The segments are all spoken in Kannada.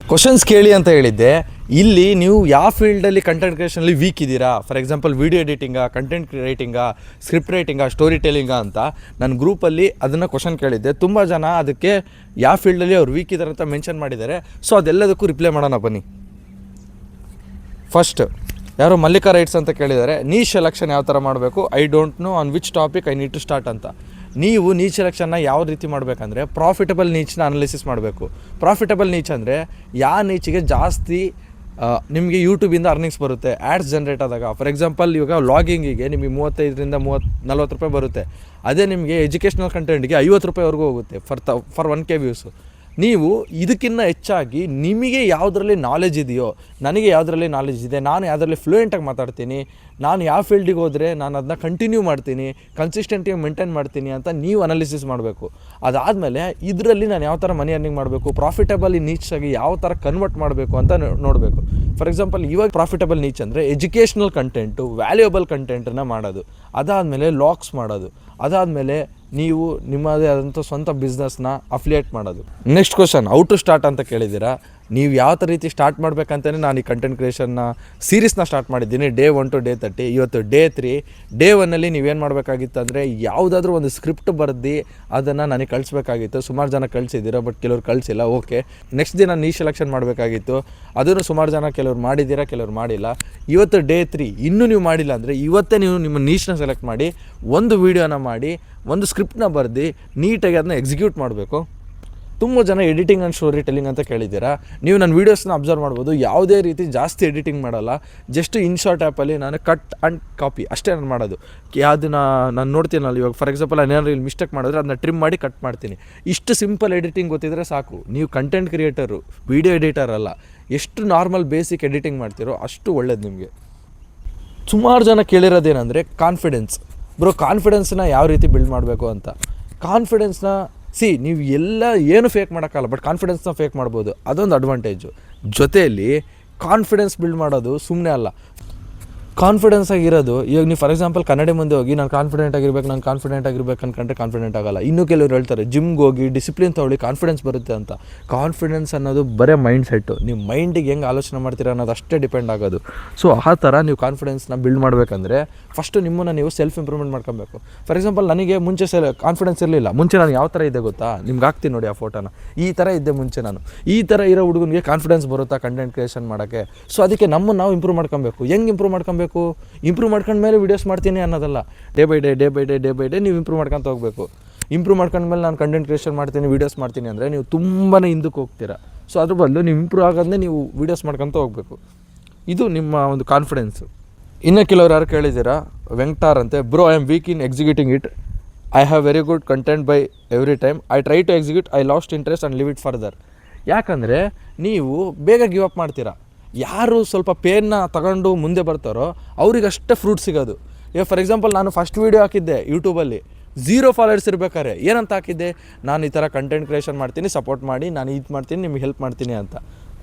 ಕ್ವಶನ್ಸ್ ಕೇಳಿ ಅಂತ ಹೇಳಿದ್ದೆ. ಇಲ್ಲಿ ನೀವು ಯಾವ ಫೀಲ್ಡಲ್ಲಿ ಕಂಟೆಂಟ್ ಕ್ರಿಯೇಷನಲ್ಲಿ ವೀಕ್ ಇದ್ದೀರಾ, ಫಾರ್ ಎಕ್ಸಾಂಪಲ್ ವೀಡಿಯೋ ಎಡಿಟಿಂಗಾ, ಕಂಟೆಂಟ್ ರೈಟಿಂಗಾ, ಸ್ಕ್ರಿಪ್ಟ್ ರೈಟಿಂಗಾ, ಸ್ಟೋರಿ ಟೆಲ್ಲಿಂಗಾ ಅಂತ ನನ್ನ ಗ್ರೂಪಲ್ಲಿ ಅದನ್ನು ಕ್ವಶನ್ ಕೇಳಿದ್ದೆ. ತುಂಬ ಜನ ಅದಕ್ಕೆ ಯಾವ ಫೀಲ್ಡಲ್ಲಿ ಅವ್ರು ವೀಕ್ ಇದ್ದಾರೆ ಅಂತ ಮೆನ್ಷನ್ ಮಾಡಿದ್ದಾರೆ. ಸೊ ಅದೆಲ್ಲದಕ್ಕೂ ರಿಪ್ಲೈ ಮಾಡೋಣ ಬನ್ನಿ. ಫಸ್ಟ್ ಯಾರೋ ಮಲ್ಲಿಕಾ ರೈಟ್ಸ್ ಅಂತ ಕೇಳಿದ್ದಾರೆ, ನೀಶ್ ಸೆಲೆಕ್ಷನ್ ಯಾವ ಥರ ಮಾಡಬೇಕು, I don't know on which topic I need to start ಅಂತ. ನೀವು ನೀಚ್ ಸೆಲೆಕ್ಷನ್ನ ಯಾವ ರೀತಿ ಮಾಡಬೇಕಂದ್ರೆ ಪ್ರಾಫಿಟಬಲ್ ನೀಚನ್ನ ಅನಾಲಿಸಿಸ್ ಮಾಡಬೇಕು. ಪ್ರಾಫಿಟಬಲ್ ನೀಚ್ ಅಂದರೆ ಯಾವ ನೀಚಿಗೆ ಜಾಸ್ತಿ ನಿಮಗೆ ಯೂಟ್ಯೂಬಿಂದ ಅರ್ನಿಂಗ್ಸ್ ಬರುತ್ತೆ, ಆ್ಯಡ್ಸ್ ಜನ್ರೇಟ್ ಆದಾಗ. ಫಾರ್ ಎಕ್ಸಾಂಪಲ್ ಇವಾಗ ವ್ಲಾಗಿಂಗಿಗೆ ನಿಮಗೆ 35ರಿಂದ 40 ರೂಪಾಯಿ ಬರುತ್ತೆ. ಅದೇ ನಿಮಗೆ ಎಜುಕೇಷ್ನಲ್ ಕಂಟೆಂಟ್ಗೆ 50 ರೂಪಾಯಿವರೆಗೂ ಹೋಗುತ್ತೆ ಫಾರ್ 1K ವ್ಯೂಸು. ನೀವು ಇದಕ್ಕಿಂತ ಹೆಚ್ಚಾಗಿ ನಿಮಗೆ ಯಾವುದರಲ್ಲಿ ನಾಲೆಜ್ ಇದೆಯೋ, ನನಗೆ ಯಾವುದರಲ್ಲಿ ನಾಲೆಜ್ ಇದೆ, ನಾನು ಯಾವುದರಲ್ಲಿ ಫ್ಲೂಯೆಂಟಾಗಿ ಮಾತಾಡ್ತೀನಿ, ನಾನು ಯಾವ ಫೀಲ್ಡಿಗೆ ಹೋದರೆ ನಾನು ಅದನ್ನ ಕಂಟಿನ್ಯೂ ಮಾಡ್ತೀನಿ, ಕನ್ಸಿಸ್ಟೆಂಟಾಗಿ ಮೇಂಟೈನ್ ಮಾಡ್ತೀನಿ ಅಂತ ನೀವು ಅನಾಲಿಸಿಸ್ ಮಾಡಬೇಕು. ಅದಾದಮೇಲೆ ಇದರಲ್ಲಿ ನಾನು ಯಾವ ಥರ ಮನಿ ಅರ್ನಿಂಗ್ ಮಾಡಬೇಕು, ಪ್ರಾಫಿಟಬಲ್ ನೀಚಾಗಿ ಯಾವ ಥರ ಕನ್ವರ್ಟ್ ಮಾಡಬೇಕು ಅಂತ ನೋಡಬೇಕು. ಫಾರ್ ಎಕ್ಸಾಂಪಲ್ ಇವಾಗ ಪ್ರಾಫಿಟಬಲ್ ನೀಚ್ ಅಂದರೆ ಎಜುಕೇಷ್ನಲ್ ಕಂಟೆಂಟು, ವ್ಯಾಲ್ಯೂಯಬಲ್ ಕಂಟೆಂಟನ್ನು ಮಾಡೋದು, ಅದಾದಮೇಲೆ ಲಾಕ್ಸ್ ಮಾಡೋದು, ಅದಾದಮೇಲೆ ನೀವು ನಿಮ್ಮದೇ ಆದಂಥ ಸ್ವಂತ ಬಿಸ್ನೆಸ್ನ ಅಫಿಲಿಯೇಟ್ ಮಾಡೋದು. Next question, how to start ಅಂತ ಕೇಳಿದ್ದೀರಾ. ನೀವು ಯಾವ ರೀತಿ ಸ್ಟಾರ್ಟ್ ಮಾಡಬೇಕಂತಲೇ ನಾನು ಈ ಕಂಟೆಂಟ್ ಕ್ರಿಯೇಷನ್ನ ಸೀರೀಸ್ನ ಸ್ಟಾರ್ಟ್ ಮಾಡಿದ್ದೀನಿ. Day 1 to Day 30. ಇವತ್ತು Day 3. Day 1 ನೀವೇನು ಮಾಡಬೇಕಾಗಿತ್ತು ಅಂದರೆ ಯಾವುದಾದ್ರೂ ಒಂದು ಸ್ಕ್ರಿಪ್ಟ್ ಬರೆದು ಅದನ್ನು ನನಗೆ ಕಳಿಸ್ಬೇಕಾಗಿತ್ತು. ಸುಮಾರು ಜನ ಕಳಿಸಿದ್ದೀರಾ, ಬಟ್ ಕೆಲವ್ರು ಕಳಿಸಿಲ್ಲ. ಓಕೆ, ನೆಕ್ಸ್ಟ್ ದಿನ ನೀಶ್ ಸೆಲೆಕ್ಷನ್ ಮಾಡಬೇಕಾಗಿತ್ತು. ಅದನ್ನು ಸುಮಾರು ಜನ ಕೆಲವ್ರು ಮಾಡಿದ್ದೀರಾ, ಕೆಲವ್ರು ಮಾಡಿಲ್ಲ. ಇವತ್ತು Day 3 ಇನ್ನೂ ನೀವು ಮಾಡಿಲ್ಲ ಅಂದರೆ ಇವತ್ತೇ ನೀವು ನಿಮ್ಮ ನೀಶ್ನ ಸೆಲೆಕ್ಟ್ ಮಾಡಿ ಒಂದು ವೀಡಿಯೋನ ಮಾಡಿ ಒಂದು ಸ್ಕ್ರಿಪ್ಟ್ನ ಬರೆದು ನೀಟಾಗಿ ಅದನ್ನ ಎಕ್ಸಿಕ್ಯೂಟ್ ಮಾಡಬೇಕು. ತುಂಬ ಜನ ಎಡಿಟಿಂಗ್ ಆ್ಯಂಡ್ ಸ್ಟೋರಿ ಟೆಲ್ಲಿಂಗ್ ಅಂತ ಕೇಳಿದ್ದೀರಾ. ನೀವು ನನ್ನ ವೀಡಿಯೋಸ್ನ ಅಬ್ಸರ್ವ್ ಮಾಡ್ಬೋದು, ಯಾವುದೇ ರೀತಿ ಜಾಸ್ತಿ ಎಡಿಟಿಂಗ್ ಮಾಡಲ್ಲ. ಜಸ್ಟ್ ಇನ್ಶಾರ್ಟ್ ಆ್ಯಪಲ್ಲಿ ನಾನು ಕಟ್ ಆ್ಯಂಡ್ ಕಾಪಿ ಅಷ್ಟೇ ನಾನು ಮಾಡೋದು. ಯಾವುದನ್ನ ನಾನು ನೋಡ್ತೀನಲ್ಲ, ಇವಾಗ ಫಾರ್ ಎಕ್ಸಾಂಪಲ್ ನಾನು ಏನಾದ್ರು ಇಲ್ಲಿ ಮಿಸ್ಟೇಕ್ ಮಾಡಿದ್ರೆ ಅದನ್ನ ಟ್ರಿಮ್ ಮಾಡಿ ಕಟ್ ಮಾಡ್ತೀನಿ. ಇಷ್ಟು ಸಿಂಪಲ್ ಎಡಿಟಿಂಗ್ ಗೊತ್ತಿದ್ರೆ ಸಾಕು. ನೀವು ಕಂಟೆಂಟ್ ಕ್ರಿಯೇಟರು, ವೀಡಿಯೋ ಎಡಿಟರ್ ಅಲ್ಲ. ಎಷ್ಟು ನಾರ್ಮಲ್ ಬೇಸಿಕ್ ಎಡಿಟಿಂಗ್ ಮಾಡ್ತೀರೋ ಅಷ್ಟು ಒಳ್ಳೇದು ನಿಮಗೆ. ಸುಮಾರು ಜನ ಕೇಳಿರೋದೇನೆಂದರೆ ಕಾನ್ಫಿಡೆನ್ಸ್. ಬ್ರೋ, ಕಾನ್ಫಿಡೆನ್ಸ್ನ ಯಾವ ರೀತಿ ಬಿಲ್ಡ್ ಮಾಡಬೇಕು ಅಂತ. ಕಾನ್ಫಿಡೆನ್ಸ್ನ ನೀವು ಎಲ್ಲ ಏನು ಫೇಕ್ ಮಾಡೋಕ್ಕಲ್ಲ, ಬಟ್ ಕಾನ್ಫಿಡೆನ್ಸ್ನ ಫೇಕ್ ಮಾಡ್ಬೋದು. ಅದೊಂದು ಅಡ್ವಾಂಟೇಜು. ಜೊತೆಯಲ್ಲಿ ಕಾನ್ಫಿಡೆನ್ಸ್ ಬಿಲ್ಡ್ ಮಾಡೋದು ಸುಮ್ಮನೆ ಅಲ್ಲ, ಕಾನ್ಫಿಡೆನ್ಸ್ ಆಗಿರೋದು. ಇವಾಗ ನೀವು ಫಾರ್ ಎಕ್ಸಾಂಪಲ್ ಕನ್ನಡ ಮುಂದೆ ಹೋಗಿ ನಾನು ಕಾನ್ಫಿಡೆಂಟ್ ಆಗಿರ್ಬೇಕು ಅನ್ಕೊಂಡ್ರೆ ಕಾನ್ಫಿಡೆಂಟ್ ಆಗಲ್ಲ. ಇನ್ನೂ ಕೆಲವರು ಹೇಳ್ತಾರೆ ಜಿಮ್ಗೆ ಹೋಗಿ ಡಿಸಿಪ್ಲಿನ್ ತೊಗೊಳ್ಳಿ ಕಾನ್ಫಿಡೆನ್ಸ್ ಬರುತ್ತೆ ಅಂತ. ಕಾನ್ಫಿಡೆನ್ಸ್ ಅನ್ನೋದು ಬರೀ ಮೈಂಡ್ ಸೆಟ್ಟು. ನೀವು ಮೈಂಡಿಗೆ ಹೆಂಗೆ ಆಲೋಚನೆ ಮಾಡ್ತೀರಾ ಅನ್ನೋದು ಅಷ್ಟೇ ಡಿಪೆಂಡ್ ಆಗೋದು. ಸೊ ಆ ಥರ ನೀವು ಕಾನ್ಫಿಡೆನ್ಸ್ನ ಬಿಲ್ಡ್ ಮಾಡಬೇಕಂದ್ರೆ ಫಸ್ಟು ನಿಮ್ಮನ್ನು ನೀವು ಸೆಲ್ಫ್ ಇಂಪ್ರೂವ್ಮೆಂಟ್ ಮಾಡ್ಕೊಬೇಕು. ಫಾರ್ ಎಕ್ಸಾಂಪಲ್ ನನಗೆ ಮುಂಚೆ ಕಾನ್ಫಿಡೆನ್ಸ್ ಇರಲಿಲ್ಲ. ಮುಂಚೆ ನಾನು ಯಾವ ಥರ ಇದೆ ಗೊತ್ತಾ, ನಿಮ್ಗೆ ಹಾಕ್ತೀನಿ ನೋಡಿ ಆ ಫೋಟೋನ. ಈ ಥರ ಇದ್ದೆ ಮುಂಚೆ ನಾನು. ಈ ಥರ ಇರೋ ಹುಡುಗನಿಗೆ ಕಾನ್ಫಿಡೆನ್ಸ್ ಬರುತ್ತಾ ಕಂಟೆಂಟ್ ಕ್ರಿಯೇಷನ್ ಮಾಡೋಕ್ಕೆ? ಸೊ ಅದಕ್ಕೆ ನಾವು ಇಂಪ್ರೂವ್ ಮಾಡ್ಕೊಬೇಕು. ಹೆಂಗೆ ಇಂಪ್ರೂವ್ ಮಾಡ್ಕೊಬೇಕು? ಇಂಪ್ರೂವ್ ಮಾಡ್ಕೊಂಡ್ಮೇಲೆ ವೀಡಿಯೋಸ್ ಮಾಡ್ತೀನಿ ಅನ್ನೋದಲ್ಲ. ಡೇ ಬೈ ಡೇ ನೀವು ಇಂಪ್ರೂವ್ ಮಾಡ್ಕೊತ ಹೋಗಬೇಕು. ಇಂಪ್ರೂವ್ ಮಾಡ್ಕೊಂಡ್ಮೇಲೆ ನಾನು ಕಂಟೆಂಟ್ ಕ್ರಿಯೇಷನ್ ಮಾಡ್ತೀನಿ, ವೀಡಿಯೋಸ್ ಮಾಡ್ತೀನಿ ಅಂದರೆ ನೀವು ತುಂಬಾ ಹಿಂದಕ್ಕೆ ಹೋಗ್ತೀರಾ. ಸೊ ಅದ್ರ ಬದಲು ನೀವು ಇಂಪ್ರೂವ್ ಆಗೋದನ್ನೇ ನೀವು ವೀಡಿಯೋಸ್ ಮಾಡ್ಕೊತ ಹೋಗಬೇಕು. ಇದು ನಿಮ್ಮ ಒಂದು ಕಾನ್ಫಿಡೆನ್ಸು. ಇನ್ನೂ ಕೆಲವ್ರು ಯಾರು ಕೇಳಿದ್ದೀರಾ, ವೆಂಕಟಾರ್ ಅಂತೆ. Bro, I am weak in executing it. I have very good content by every time. I try to execute, I lost interest and leave it further. ಯಾಕಂದರೆ ನೀವು ಬೇಗ ಗಿವ್ ಅಪ್ ಮಾಡ್ತೀರಾ. ಯಾರು ಸ್ವಲ್ಪ ಪೇನ್ನ ತಗೊಂಡು ಮುಂದೆ ಬರ್ತಾರೋ ಅವ್ರಿಗಷ್ಟೇ ಫ್ರೂಟ್ ಸಿಗೋದು. ಈಗ ಫಾರ್ ಎಕ್ಸಾಂಪಲ್ ನಾನು ಫಸ್ಟ್ ವೀಡಿಯೋ ಹಾಕಿದ್ದೆ ಯೂಟ್ಯೂಬಲ್ಲಿ, 0 ಫಾಲೋವರ್ಸ್ ಇರ್ಬೇಕಾದ್ರೆ ಏನಂತ ಹಾಕಿದ್ದೆ, ನಾನು ಈ ಥರ ಕಂಟೆಂಟ್ ಕ್ರಿಯೇಷನ್ ಮಾಡ್ತೀನಿ, ಸಪೋರ್ಟ್ ಮಾಡಿ, ನಾನು ಇದು ಮಾಡ್ತೀನಿ, ನಿಮಗೆ ಹೆಲ್ಪ್ ಮಾಡ್ತೀನಿ ಅಂತ.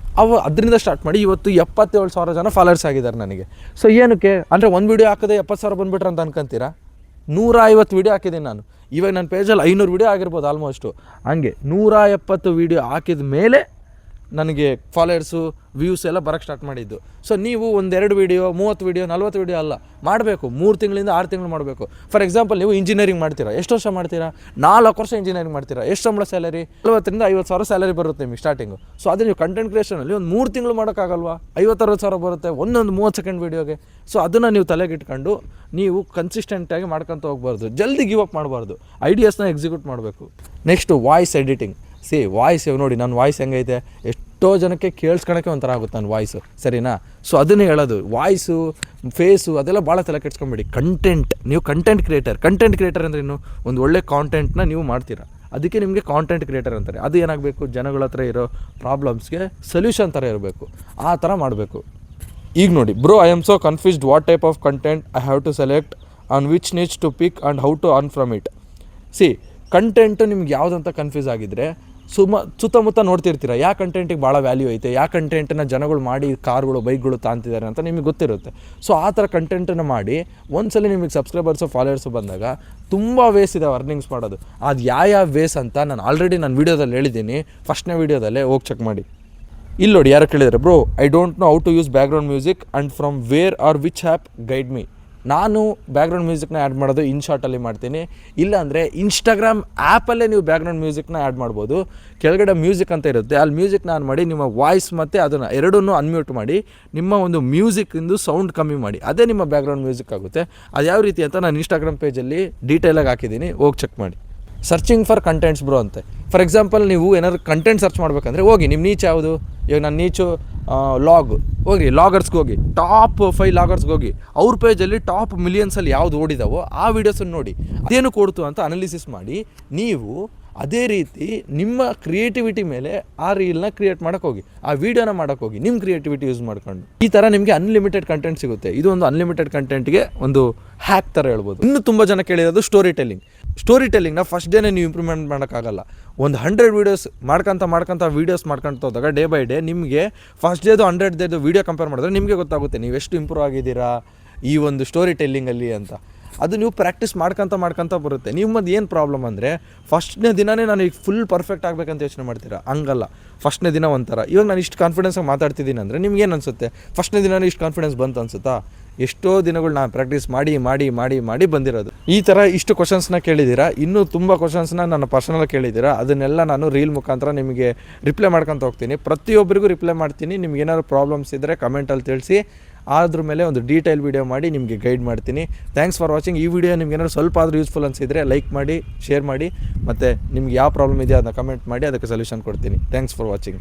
ಅದರಿಂದ ಸ್ಟಾರ್ಟ್ ಮಾಡಿ ಇವತ್ತು 77,000 ಜನ ಫಾಲೋವರ್ಸ್ ಆಗಿದ್ದಾರೆ ನನಗೆ. ಸೊ ಏನಕ್ಕೆ ಅಂದರೆ ಒಂದು ವೀಡಿಯೋ ಹಾಕಿದೆ 70,000 ಬಂದುಬಿಟ್ರೆ ಅಂತ ಅನ್ಕೊಂತೀರಾ? 150 ವೀಡಿಯೋ ಹಾಕಿದ್ದೀನಿ ನಾನು. ಇವಾಗ ನನ್ನ ಪೇಜಲ್ಲಿ 500 ವೀಡಿಯೋ ಆಗಿರ್ಬೋದು ಆಲ್ಮೋಸ್ಟು. ಹಂಗೆ 170 ವೀಡಿಯೋ ಹಾಕಿದ ಮೇಲೆ ನನಗೆ ಫಾಲೋವರ್ಸು, ವ್ಯೂಸ್ ಎಲ್ಲ ಬರೋಕ್ಕೆ ಸ್ಟಾರ್ಟ್ ಮಾಡಿದ್ದು. ಸೊ ನೀವು 1-2 ವೀಡಿಯೋ, 30 ವೀಡಿಯೋ, 40 ವೀಡಿಯೋ ಅಲ್ಲ, ಮಾಡಬೇಕು. 3 ತಿಂಗಳಿಂದ 6 ತಿಂಗಳು ಮಾಡಬೇಕು. ಫಾರ್ ಎಕ್ಸಾಂಪಲ್ ನೀವು ಇಂಜಿನಿಯರಿಂಗ್ ಮಾಡ್ತೀರಾ, ಎಷ್ಟು ವರ್ಷ ಮಾಡ್ತೀರಾ? 4 ವರ್ಷ ಇಂಜಿನಿಯರಿಂಗ್ ಮಾಡ್ತೀರಾ. ಎಷ್ಟು ಸಂಬಳ ಸ್ಯಾಲರಿ? 40,000ರಿಂದ 50,000 ಸ್ಯಾಲರಿ ಬರುತ್ತೆ ನಿಮಗೆ ಸ್ಟಾರ್ಟಿಂಗು. ಸೊ ಅದೇ ನೀವು ಕಂಟೆಂಟ್ ಕ್ರಿಯೇಷನಲ್ಲಿ ಒಂದು 3 ತಿಂಗಳು ಮಾಡೋಕ್ಕಾಗಲ್ವಾ? 50-60,000 ಬರುತ್ತೆ ಒಂದೊಂದು 30 ಸೆಕೆಂಡ್ ವೀಡಿಯೋಗೆ. ಸೊ ಅದನ್ನು ನೀವು ತಲೆಗಿಟ್ಕೊಂಡು ನೀವು ಕನ್ಸಿಸ್ಟೆಂಟಾಗಿ ಮಾಡ್ಕೊತ ಹೋಗ್ಬಾರ್ದು. ಜಲ್ದಿ ಗಿವ್ ಅಪ್ ಮಾಡಬಾರ್ದು. ಐಡಿಯಾಸ್ನ ಎಕ್ಸಿಕ್ಯೂಟ್ ಮಾಡಬೇಕು. Next voice editing. ವಾಯ್ಸ್ ನೋಡಿ, ನನ್ನ ವಾಯ್ಸ್ ಹೆಂಗೈತೆ, ಎಷ್ಟೋ ಜನಕ್ಕೆ ಕೇಳಿಸ್ಕೊಳಕ್ಕೆ ಒಂಥರ ಆಗುತ್ತೆ ನನ್ನ ವಾಯ್ಸು, ಸರಿನಾ? ಸೊ ಅದನ್ನೇ ಹೇಳೋದು. ವಾಯ್ಸು, ಫೇಸು ಅದೆಲ್ಲ ಭಾಳ ತಲೆ ಕೆಡ್ಸ್ಕೊಂಬೇಡಿ. ನೀವು ಕಂಟೆಂಟ್ ಕ್ರಿಯೇಟರ್ ಅಂದರೆ ಇನ್ನು ಒಂದು ಒಳ್ಳೆ ಕಾಂಟೆಂಟ್ನ ನೀವು ಮಾಡ್ತೀರಾ, ಅದಕ್ಕೆ ನಿಮಗೆ ಕಾಂಟೆಂಟ್ ಕ್ರಿಯೇಟರ್ ಅಂತಾರೆ. ಅದು ಏನಾಗಬೇಕು, ಜನಗಳ ಹತ್ರ ಇರೋ ಪ್ರಾಬ್ಲಮ್ಸ್ಗೆ ಸೊಲ್ಯೂಷನ್ ಥರ ಇರಬೇಕು. ಆ ಥರ ಮಾಡಬೇಕು. ಈಗ ನೋಡಿ, bro, I am so confused what type of content I have to select on which needs to pick and how to earn from it. Content ನಿಮ್ಗೆ ಯಾವುದಂತ ಕನ್ಫ್ಯೂಸ್ ಆಗಿದ್ದರೆ ಸುತ್ತಮುತ್ತ ನೋಡ್ತಿರ್ತೀರ, ಯಾವ ಕಂಟೆಂಟಿಗೆ ಭಾಳ ವ್ಯಾಲ್ಯೂ ಐತೆ, ಯಾವ ಕಂಟೆಂಟನ್ನು ಜನಗಳು ಮಾಡಿ ಕಾರ್ಗಳು, ಬೈಕ್ಗಳು ತಾಂತಿದ್ದಾರೆ ಅಂತ ನಿಮಗೆ ಗೊತ್ತಿರುತ್ತೆ. ಸೊ ಆ ಥರ ಕಂಟೆಂಟನ್ನು ಮಾಡಿ ಒಂದ್ಸಲ ನಿಮಗೆ ಸಬ್ಸ್ಕ್ರೈಬರ್ಸು, ಫಾಲೋವರ್ಸು ಬಂದಾಗ ತುಂಬ ವೇಸ್ ಇದೆ ಅರ್ನಿಂಗ್ಸ್ ಮಾಡೋದು. ಅದು ಯಾವ ವೇಸ್ ಅಂತ ನಾನು ಆಲ್ರೆಡಿ ನನ್ನ ವೀಡಿಯೋದಲ್ಲಿ ಹೇಳಿದ್ದೀನಿ, ಫಸ್ಟ್ನೇ ವೀಡಿಯೋದಲ್ಲೇ ಹೋಗಿ ಚೆಕ್ ಮಾಡಿ. ಇಲ್ಲಿ ನೋಡಿ ಯಾರು ಕೇಳಿದರೆ bro I don't know how to use background music and from where are which app guide me. ನಾನು ಬ್ಯಾಕ್ಗ್ರೌಂಡ್ ಮ್ಯೂಸಿಕ್ನ ಆ್ಯಡ್ ಮಾಡೋದು ಇನ್ಶಾರ್ಟಲ್ಲಿ ಮಾಡ್ತೀನಿ, ಇಲ್ಲಾಂದರೆ ಇನ್ಸ್ಟಾಗ್ರಾಮ್ ಆ್ಯಪಲ್ಲೇ ನೀವು ಬ್ಯಾಕ್ಗ್ರೌಂಡ್ ಮ್ಯೂಸಿಕ್ನ ಆ್ಯಡ್ ಮಾಡ್ಬೋದು. ಕೆಳಗಡೆ ಮ್ಯೂಸಿಕ್ ಅಂತ ಇರುತ್ತೆ, ಅಲ್ಲಿ ಮ್ಯೂಸಿಕ್ನ ಆನ್ ಮಾಡಿ ನಿಮ್ಮ ವಾಯ್ಸ್ ಮತ್ತು ಅದನ್ನು ಎರಡನ್ನೂ ಅನ್ಮ್ಯೂಟ್ ಮಾಡಿ ನಿಮ್ಮ ಒಂದು ಮ್ಯೂಸಿಕ್ಕಿಂದು ಸೌಂಡ್ ಕಮ್ಮಿ ಮಾಡಿ, ಅದೇ ನಿಮ್ಮ ಬ್ಯಾಕ್ಗ್ರೌಂಡ್ ಮ್ಯೂಸಿಕ್ ಆಗುತ್ತೆ. ಅದು ಯಾವ ರೀತಿ ಅಂತ ನಾನು ಇನ್ಸ್ಟಾಗ್ರಾಮ್ ಪೇಜಲ್ಲಿ ಡೀಟೇಲಾಗಿ ಹಾಕಿದ್ದೀನಿ, ಹೋಗಿ ಚೆಕ್ ಮಾಡಿ. ಸರ್ಚಿಂಗ್ ಫಾರ್ ಕಂಟೆಂಟ್ಸ್ ಬ್ರೋ ಅಂತೆ. ಫಾರ್ ಎಕ್ಸಾಂಪಲ್ ನೀವು ಏನಾದ್ರು ಕಂಟೆಂಟ್ ಸರ್ಚ್ ಮಾಡಬೇಕಂದ್ರೆ ಹೋಗಿ ನಿಮ್ಮ ನೀಚ್ ಯಾವುದು, ಈಗ ನನ್ನ ನೀಚು ಲಾಗ್, ಹೋಗಿ ಲಾಗರ್ಸ್ಗೆ ಹೋಗಿ, ಟಾಪ್ 5 ಲಾಗರ್ಸ್ಗೆ ಹೋಗಿ, ಅವ್ರ ಪೇಜಲ್ಲಿ ಟಾಪ್ ಮಿಲಿಯನ್ಸಲ್ಲಿ ಯಾವುದು ಓಡಿದಾವೋ ಆ ವೀಡಿಯೋಸನ್ನು ನೋಡಿ ಅದೇನು ಕೊಡ್ತು ಅಂತ ಅನಾಲಿಸಿಸ್ ಮಾಡಿ ನೀವು ಅದೇ ರೀತಿ ನಿಮ್ಮ ಕ್ರಿಯೇಟಿವಿಟಿ ಮೇಲೆ ಆ ರೀಲ್ನ ಕ್ರಿಯೇಟ್ ಮಾಡೋಕ್ಕೆ ಹೋಗಿ, ಆ ವೀಡಿಯೋನ ಮಾಡೋಕ್ಕೆ ಹೋಗಿ, ನಿಮ್ಮ ಕ್ರಿಯೇಟಿವಿಟಿ ಯೂಸ್ ಮಾಡ್ಕೊಂಡು ಈ ಥರ ನಿಮಗೆ ಅನ್ಲಿಮಿಟೆಡ್ ಕಂಟೆಂಟ್ ಸಿಗುತ್ತೆ. ಇದು ಒಂದು ಅನ್ಲಿಮಿಟೆಡ್ ಕಂಟೆಂಟ್ಗೆ ಒಂದು ಹ್ಯಾಕ್ ಥರ ಹೇಳ್ಬೋದು. ಇನ್ನೂ ತುಂಬ ಜನ ಕೇಳಿರೋದು ಸ್ಟೋರಿ ಟೆಲ್ಲಿಂಗ್ನ ಫಸ್ಟ್ ಡೇನೇ ನೀವು ಇಂಪ್ರೂವ್ಮೆಂಟ್ ಮಾಡೋಕ್ಕಾಗಲ್ಲ. ಒಂದು 100 ವೀಡಿಯೋಸ್ ಮಾಡ್ಕೊತ ವೀಡಿಯೋಸ್ ಮಾಡ್ಕೊತ ಹೋದಾಗ ಡೇ ಬೈ ಡೇ ನಿಮಗೆ ಫಸ್ಟ್ ಡೇದು 100 ಡೇದು ವೀಡಿಯೋ ಕಂಪೇರ್ ಮಾಡಿದ್ರೆ ನಿಮಗೆ ಗೊತ್ತಾಗುತ್ತೆ ನೀವು ಎಷ್ಟು ಇಂಪ್ರೂವ್ ಆಗಿದ್ದೀರಾ ಈ ಒಂದು ಸ್ಟೋರಿ ಟೆಲ್ಲಿಂಗಲ್ಲಿ ಅಂತ. ಅದು ನೀವು ಪ್ರಾಕ್ಟೀಸ್ ಮಾಡ್ಕೊತ ಬರುತ್ತೆ. ನಿಮ್ಮದು ಏನು ಪ್ರಾಬ್ಲಮ್ ಅಂದರೆ ಫಸ್ಟ್ನೇ ದಿನವೇ ನಾನು ಈಗ ಫುಲ್ ಪರ್ಫೆಕ್ಟ್ ಆಗಬೇಕಂತ ಯೋಚನೆ ಮಾಡ್ತೀರಾ, ಹಂಗಲ್ಲ. ಫಸ್ಟ್ನೇ ದಿನ ಒಂಥರ, ಇವಾಗ ನಾನು ಇಷ್ಟು ಕಾನ್ಫಿಡೆನ್ಸಾಗಿ ಮಾತಾಡ್ತಿದ್ದೀನಿ ಅಂದರೆ ನಿಮ್ಗೇನು ಅನಿಸುತ್ತೆ, ಫಸ್ಟ್ನೇ ದಿನವೇ ಇಷ್ಟು ಕಾನ್ಫಿಡೆನ್ಸ್ ಬಂತು ಅನಿಸುತ್ತಾ? ಎಷ್ಟೋ ದಿನಗಳು ನಾನು ಪ್ರಾಕ್ಟೀಸ್ ಮಾಡಿ ಬಂದಿರೋದು. ಈ ಥರ ಇಷ್ಟು ಕ್ವಶನ್ಸ್ನ ಕೇಳಿದ್ದೀರಾ, ಇನ್ನೂ ತುಂಬ ಕ್ವಶನ್ಸ್ನ ನಾನು ಪರ್ಸನಲ್ ಕೇಳಿದ್ದೀರಾ. ಅದನ್ನೆಲ್ಲ ನಾನು ರೀಲ್ ಮುಖಾಂತರ ನಿಮಗೆ ರಿಪ್ಲೈ ಮಾಡ್ಕೊತ ಹೋಗ್ತೀನಿ. ಪ್ರತಿಯೊಬ್ಬರಿಗೂ ರಿಪ್ಲೈ ಮಾಡ್ತೀನಿ. ನಿಮ್ಗೆ ಏನಾದ್ರು ಪ್ರಾಬ್ಲಮ್ಸ್ ಇದ್ದರೆ ಕಮೆಂಟಲ್ಲಿ ತಿಳಿಸಿ, ಅದ್ರ ಮೇಲೆ ಒಂದು ಡೀಟೇಲ್ ವೀಡಿಯೋ ಮಾಡಿ ನಿಮಗೆ ಗೈಡ್ ಮಾಡ್ತೀನಿ. Thanks for watching. ಈ ವಿಡಿಯೋ ನಿಮ್ಗೆ ಏನಾದ್ರು ಸ್ವಲ್ಪ ಆದರೂ ಯೂಸ್ಫುಲ್ ಅನಿಸಿದರೆ ಲೈಕ್ ಮಾಡಿ, ಶೇರ್ ಮಾಡಿ, ಮತ್ತು ನಿಮ್ಗೆ ಯಾವ ಪ್ರಾಬ್ಲಮ್ ಇದೆಯೋ ಅದನ್ನ ಕಮೆಂಟ್ ಮಾಡಿ, ಅದಕ್ಕೆ ಸೊಲ್ಯೂಷನ್ ಕೊಡ್ತೀನಿ. Thanks for watching.